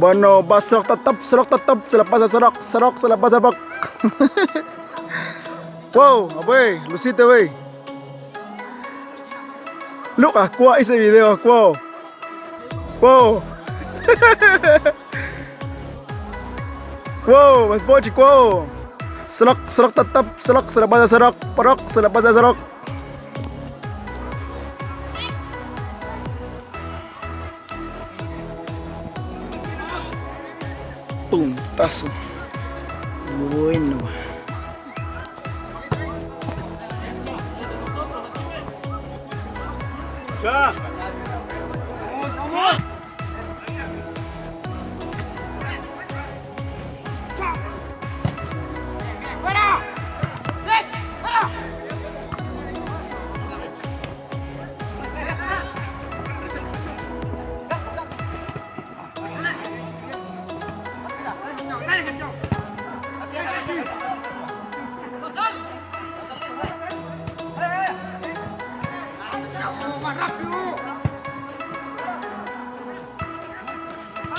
Bueno, va serok tatap, se la pasa serok, se la pasa bak. Wow, wey, lucite, wey. Look, aqua ese video, aqua. Wow. Wow, mas pochi, wow. Serok tatap, se la pasa serok, parok, se la pasa serok. Puntazo. Bueno. 자,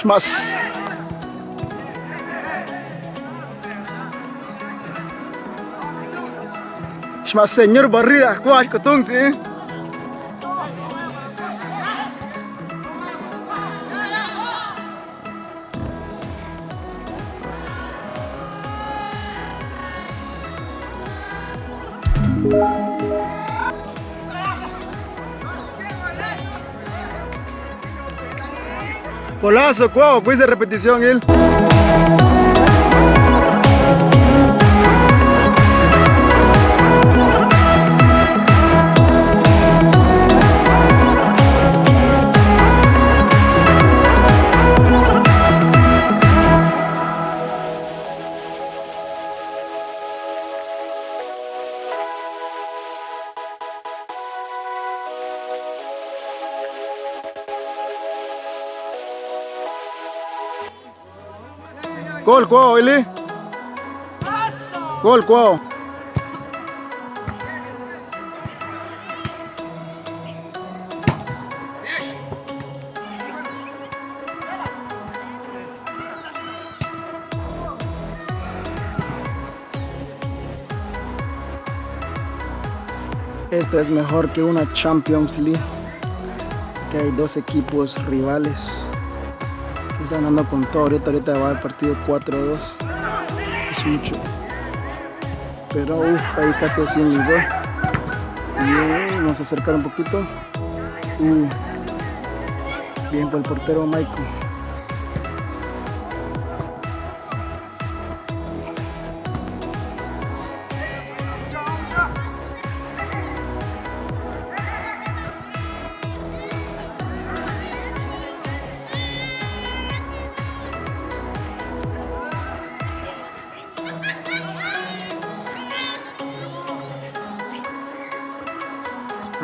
Mas. Mas señor barrida, cuál cotón, sí. Golazo, cuau, pues de repetición él. Gol, cuau, Eli. Gol, cuau. Esta es mejor que una Champions League, que hay dos equipos rivales que están dando con todo. Ahorita va el partido 4-2, es mucho, pero ahí casi así en el gol. Y vamos a acercar un poquito. Bien por el portero Michael.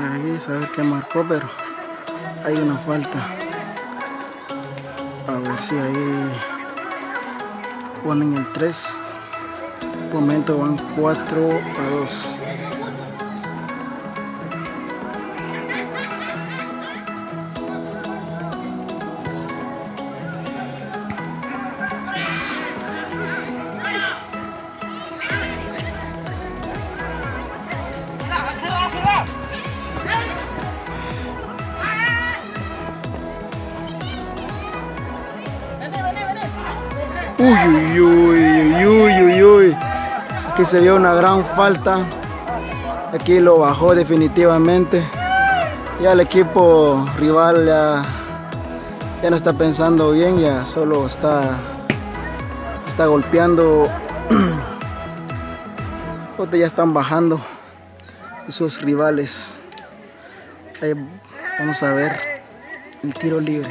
Ahí saber qué marcó, pero hay una falta. A ver si ahí ponen el 3. Momento van 4-2. Uy. Aquí se vio una gran falta. Aquí lo bajó definitivamente. Ya el equipo rival ya no está pensando bien, ya solo está golpeando. Ya están bajando sus rivales. Ahí vamos a ver el tiro libre.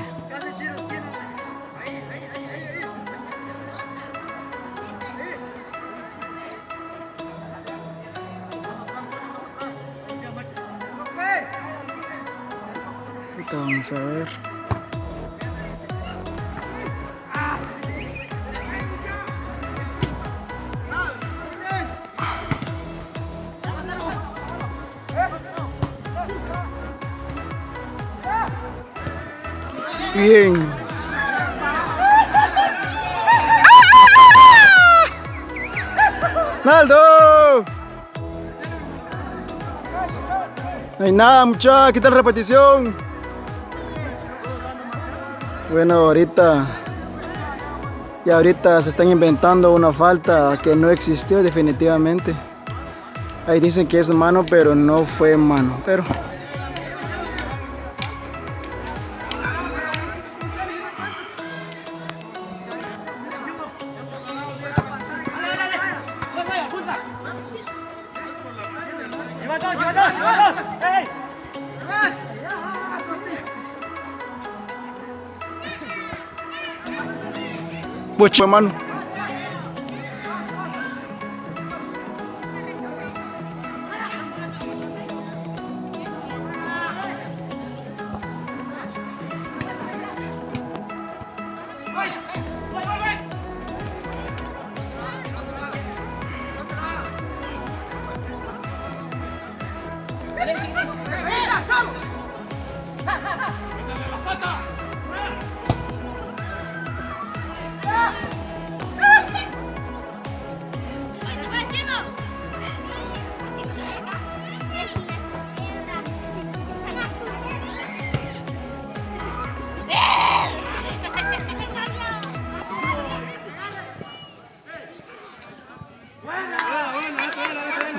Vamos a ver. Bien. ¡Naldo! No hay nada, muchachos. ¿Qué tal repetición? Bueno, ahorita se están inventando una falta que no existió definitivamente. Ahí dicen que es mano, pero no fue mano. Pero mucho, hermano.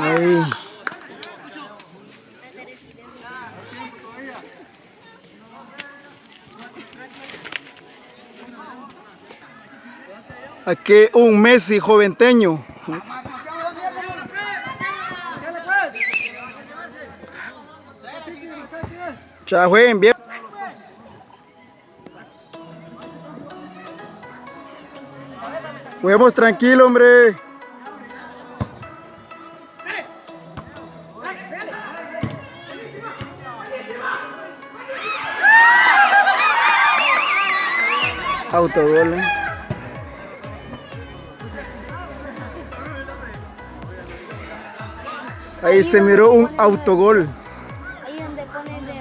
Ahí. Aquí un Messi joventeño. Ya jueguen bien. Juguemos tranquilo, hombre. Autogol, ¿eh? Ahí se miró un autogol.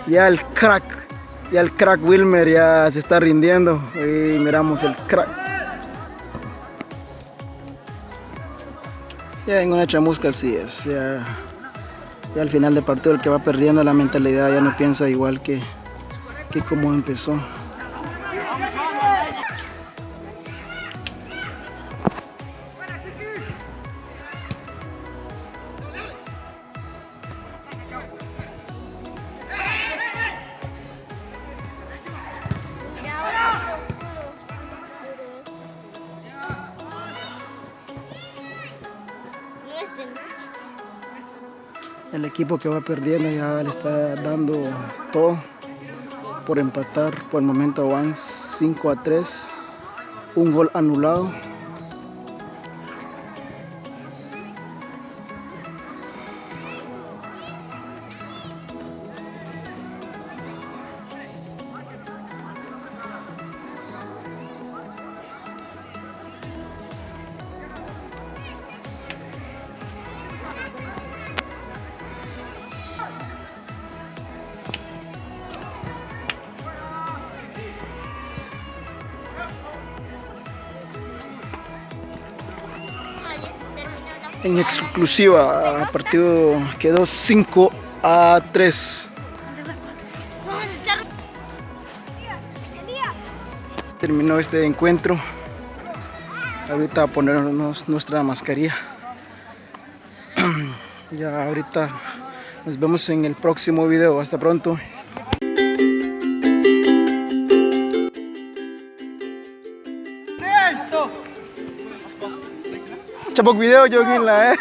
Ya el crack Wilmer ya se está rindiendo. Ahí miramos el crack. Ya en una chamusca así es. Ya al final del partido el que va perdiendo la mentalidad ya no piensa igual que como empezó. El equipo que va perdiendo ya le está dando todo por empatar. Por el momento van 5-3, un gol anulado. En exclusiva, el partido quedó 5-3. Terminó este encuentro. Ahorita a ponernos nuestra mascarilla. Ya ahorita nos vemos en el próximo video. Hasta pronto. Chapok video jogging lah.